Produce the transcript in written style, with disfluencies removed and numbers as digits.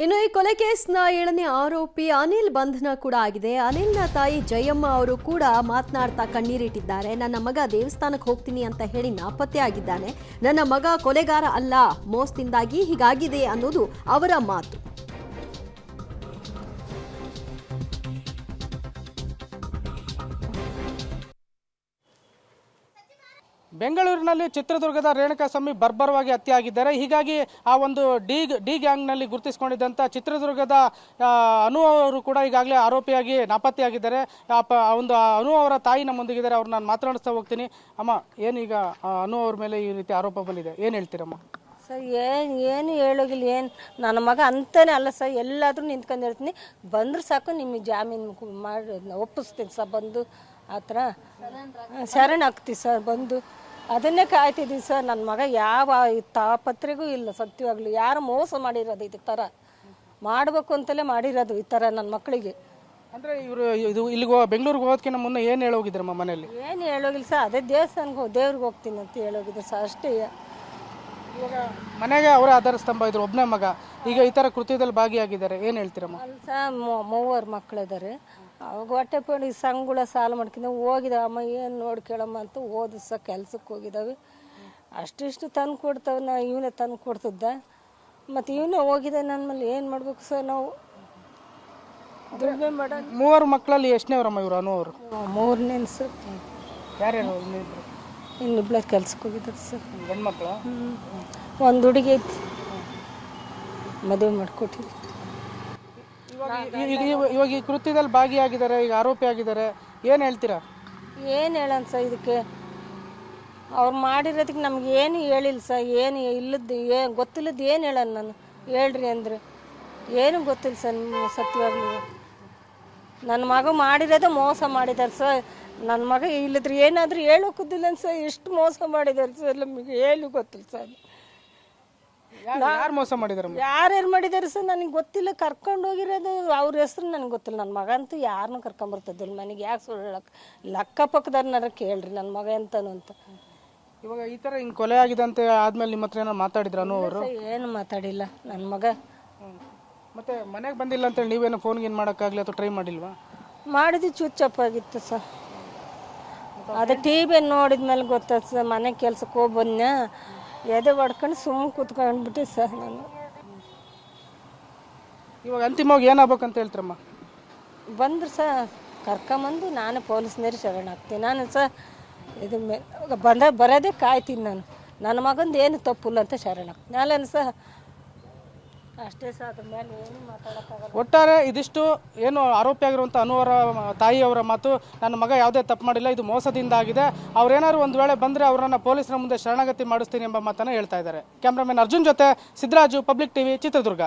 ಇನ್ನು ಈ ಕೊಲೆ ಕೇಸ್ನ 7ನೇ ಆರೋಪಿ ಅನಿಲ್ ಬಂಧನ ಕೂಡ ಆಗಿದೆ. ಅನಿಲ್ನ ತಾಯಿ ಜಯಮ್ಮ ಅವರು ಕೂಡ ಮಾತನಾಡ್ತಾ ಕಣ್ಣೀರಿಟ್ಟಿದ್ದಾರೆ. ನನ್ನ ಮಗ ದೇವಸ್ಥಾನಕ್ಕೆ ಹೋಗ್ತೀನಿ ಅಂತ ಹೇಳಿ ನಾಪತ್ತೆ ಆಗಿದ್ದಾನೆ. ನನ್ನ ಮಗ ಕೊಲೆಗಾರ ಅಲ್ಲ, ಮೋಸದಿಂದಾಗಿ ಹೀಗಾಗಿದೆ ಅನ್ನೋದು ಅವರ ಮಾತು. ಬೆಂಗಳೂರಿನಲ್ಲಿ ಚಿತ್ರದುರ್ಗದ ರೇಣುಕಾಸ್ವಾಮಿ ಬರ್ಬರವಾಗಿ ಹತ್ಯೆಯಾಗಿದ್ದಾರೆ. ಹೀಗಾಗಿ ಆ ಒಂದು ಡಿ ಗ್ಯಾಂಗ್ನಲ್ಲಿ ಗುರುತಿಸಿಕೊಂಡಿದ್ದಂಥ ಚಿತ್ರದುರ್ಗದ ಅನು ಅವರು ಕೂಡ ಈಗಾಗಲೇ ಆರೋಪಿಯಾಗಿ ನಾಪತ್ತೆಯಾಗಿದ್ದಾರೆ. ಒಂದು ಅನು ಅವರ ತಾಯಿ ನಮ್ಮೊಂದಿಗಿದ್ದಾರೆ. ಅವ್ರು ನಾನು ಮಾತನಾಡಿಸ್ತಾ ಹೋಗ್ತೀನಿ. ಅಮ್ಮ, ಏನೀಗ ಅನು ಅವ್ರ ಮೇಲೆ ಈ ರೀತಿ ಆರೋಪ ಬಂದಿದೆ, ಏನು ಹೇಳ್ತೀರಮ್ಮ? ಸರ್ ಏನು ಹೇಳೋಗಿಲ್ಲ. ನನ್ನ ಮಗ ಅಂತಾನೆ ಅಲ್ಲ ಸರ್, ಎಲ್ಲಾದರೂ ನಿಂತ್ಕೊಂಡು ಹೇಳ್ತೀನಿ. ಬಂದ್ರೆ ಸಾಕು, ನಿಮಗೆ ಜಾಮೀನು ಮಾಡಿ ಒಪ್ಪಿಸ್ತೀನಿ ಸರ್. ಬಂದು ಆ ಥರ ಶರಣಾಗ್ತೀವಿ ಸರ್. ಬಂದು ಅದನ್ನೇ ಕಾಯ್ತಿದ್ದೀವಿ ಸರ್. ನನ್ನ ಮಗ ಯಾವ ತಾಪತ್ರೆಗೂ ಇಲ್ಲ ಸತ್ಯವಾಗ್ಲು. ಯಾರು ಮೋಸ ಮಾಡಿರೋದು ಈ ಥರ ಮಾಡಬೇಕು ಅಂತಲೇ ಮಾಡಿರೋದು ಈ ಥರ ನನ್ನ ಮಕ್ಕಳಿಗೆ. ಅಂದರೆ ಇವರು ಇಲ್ಲಿಗೆ ಬೆಂಗಳೂರಿಗೆ ಹೋಗೋದಕ್ಕಿಂತ ಮುನ್ನ ಏನು ಹೇಳೋಗಿದ್ರಮ್ಮ ಮನೆಯಲ್ಲಿ? ಏನು ಹೇಳೋಗಿಲ್ಲ ಸರ್, ಅದೇ ದೇವಸ್ಥಾನಕ್ಕೆ ದೇವ್ರಿಗೆ ಹೋಗ್ತೀನಿ ಅಂತ ಹೇಳೋಗಿದ್ರು ಸರ್, ಅಷ್ಟೇ. ಇವಾಗ ಮನೆಗೆ ಅವರೇ ಆಧಾರ ಸ್ತಂಭ ಇದ್ರು, ಒಬ್ಬನೇ ಮಗ. ಈಗ ಈ ಥರ ಕೃತ್ಯದಲ್ಲಿ ಭಾಗಿಯಾಗಿದ್ದಾರೆ, ಏನು ಹೇಳ್ತೀರಮ್ಮ? ಅಲ್ಲಿ ಸಹ ಮೂವರು ಮಕ್ಕಳಿದ್ದಾರೆ. ಅವಾಗ ಹೊಟ್ಟೆ ಪಡಿ ಸಂಗುಳ ಸಾಲ ಮಾಡ್ಕೊಂಡು ಹೋಗಿದ ಅಮ್ಮ, ಏನು ನೋಡ್ಕೇಳಮ್ಮ ಅಂತ ಓದಿಸ ಕೆಲ್ಸಕ್ಕೆ ಹೋಗಿದ್ದಾವೆ. ಅಷ್ಟಿಷ್ಟು ತಂದು ಕೊಡ್ತಾವೆ. ಇವನೇ ತಂದು ಕೊಡ್ತಿದ್ದ, ಮತ್ತು ಇವನೇ ಹೋಗಿದೆ. ನನ್ನ ಮೇಲೆ ಏನು ಮಾಡ್ಬೇಕು ಸರ್ ನಾವು? ದುಡಿಮೆ ಮಾಡೋದು. ಮೂವರು ಮಕ್ಕಳಲ್ಲಿ ಎಷ್ಟನೇವರಮ್ಮ ಇವರು ಅನು ಅವರು? ಮೂರನೇನು ಸರ್. ಯಾರ್ಯಾರು? ಇನ್ನಿಬ್ಳ ಕೆಲ್ಸಕ್ಕೆ ಹೋಗಿದ್ದಾರೆ ಸರ್. ಗಂಡು ಮಕ್ಕಳ? ಒಂದು ಹುಡುಗಿ ಐತಿ, ಮದುವೆ ಮಾಡಿಕೊಟ್ಟಿದ್ವಿ. ಇವಾಗ ಈ ಕೃತ್ಯದಲ್ಲಿ ಭಾಗಿಯಾಗಿದ್ದಾರೆ, ಈಗ ಆರೋಪಿ ಆಗಿದ್ದಾರೆ, ಏನು ಹೇಳ್ತೀರಾ? ಏನು ಹೇಳೋಣ ಸರ್ ಇದಕ್ಕೆ? ಅವ್ರು ಮಾಡಿರೋದಕ್ಕೆ ನಮ್ಗೆ ಏನು ಹೇಳಿಲ್ಲ ಸರ್. ಏನು ಇಲ್ಲದ್ದು ಗೊತ್ತಿಲ್ಲದ್ದು ಏನು ಹೇಳೋಣ ನಾನು? ಹೇಳ್ರಿ ಅಂದರೆ ಏನು ಗೊತ್ತಿಲ್ಲ ಸರ್. ಸತ್ಯವಾಗ್ಲಿ ನನ್ನ ಮಗ ಮಾಡಿರೋದೇ ಮೋಸ ಮಾಡಿದ್ದಾರೆ ಸರ್. ನನ್ನ ಮಗ ಇಲ್ಲದ್ರೆ ಏನಾದರೂ ಹೇಳೋಕ್ಕಿದ್ದಿಲ್ಲ ಸರ್. ಎಷ್ಟು ಮೋಸ ಮಾಡಿದ್ದಾರೆ ಸರ್, ನಮಗೆ ಏನು ಗೊತ್ತಿಲ್ಲ ಸರ್. ಯಾರು ಮೋಸ ಮಾಡಿದಾರೆ? ಯಾರ್ಯಾರು ಮಾಡಿದ್ದಾರೆ ಸರ್ ನನಗೆ ಗೊತ್ತಿಲ್ಲ. ಕರ್ಕೊಂಡು ಹೋಗಿರೋದು ಅವ್ರ ಹೆಸ್ರು ನನಗೆ ಗೊತ್ತಿಲ್ಲ. ನನ್ನ ಮಗ ಅಂತೂ ಯಾರನ್ನೂ ಕರ್ಕೊಂಬರ್ತಿದ್ದಿಲ್ಲ ಮನೆಗೆ. ಯಾಕೆ ಸುಳ್ಳು ಹೇಳಕ್ಕೆ? ಅಕ್ಕಪಕ್ಕದವ್ರನ್ನಾರ ಕೇಳ್ರಿ ನನ್ನ ಮಗ ಎಂತನು ಅಂತ. ಇವಾಗ ಈ ಥರ ಹಿಂಗೆ ಕೊಲೆ ಆಗಿದೆ ಅಂತ ಆದ್ಮೇಲೆ ನಿಮ್ಮ ಹತ್ರ ಏನೋ ಮಾತಾಡಿದ್ರು ಅನು ಅವರು? ಏನು ಮಾತಾಡಿಲ್ಲ ನನ್ನ ಮಗ. ಮತ್ತೆ ಮನೆಗೆ ಬಂದಿಲ್ಲ ಅಂತೇಳಿ ನೀವೇನೋ ಫೋನ್ಗೆ ಏನು ಮಾಡೋಕ್ಕಾಗಲಿ ಅಥವಾ ಟ್ರೈ ಮಾಡಿಲ್ವಾ? ಮಾಡಿದ್ದು ಚುಚ್ಚಪ್ಪ ಆಗಿತ್ತು ಸರ್. ಅದು ಟಿ ವಿ ನೋಡಿದ್ಮೇಲೆ ಗೊತ್ತಾಯ್ತು ಸರ್. ಮನೆ ಕೆಲ್ಸಕ್ಕೆ ಹೋಗಿ ಬಂದ್ನ, ಎದೆ ಹೊಡ್ಕೊಂಡು ಸುಮ್ಮನೆ ಕೂತ್ಕೊಂಡ್ಬಿಟ್ಟೆ ಸರ್ ನಾನು. ಇವಾಗ ಅಂತಿಮವಾಗಿ ಏನಾಗ್ಬೇಕಂತ ಹೇಳ್ತೀರಮ್ಮ? ಬಂದ್ರೆ ಸರ್ ಕರ್ಕೊಂಬಂದು ನಾನು ಪೊಲೀಸ್ನವ್ರು ಶರಣಾಗ್ತೀನಿ. ನಾನು ಸರ್ ಇದು ಬರೋದೇ ಕಾಯ್ತೀನಿ ನಾನು. ನನ್ನ ಮಗಂದು ಏನು ತಪ್ಪಿಲ್ಲ ಅಂತ ಶರಣಾಗ್ತೀನಿ ಅಲ್ಲೇನು ಸರ್, ಅಷ್ಟೇ ಸರ್. ಅದ್ರ ಮೇಲೆ ಏನು ಮಾತಾಡೋಕ್ಕಾಗಲ್ಲ. ಒಟ್ಟಾರೆ ಇದಿಷ್ಟು ಏನು ಆರೋಪಿಯಾಗಿರುವಂಥ ಅನುವರ ತಾಯಿಯವರ ಮಾತು. ನನ್ನ ಮಗ ಯಾವುದೇ ತಪ್ಪು ಮಾಡಿಲ್ಲ, ಇದು ಮೋಸದಿಂದ ಆಗಿದೆ. ಅವ್ರೇನಾದ್ರು ಒಂದು ವೇಳೆ ಬಂದರೆ ಅವರನ್ನು ಪೊಲೀಸರ ಮುಂದೆ ಶರಣಾಗತಿ ಮಾಡಿಸ್ತೀನಿ ಎಂಬ ಮಾತನ್ನು ಹೇಳ್ತಾ ಇದ್ದಾರೆ. ಕ್ಯಾಮ್ರಾಮನ್ ಅರ್ಜುನ್ ಜೊತೆ ಸಿದ್ದರಾಜು, ಪಬ್ಲಿಕ್ ಟಿವಿ, ಚಿತ್ರದುರ್ಗ.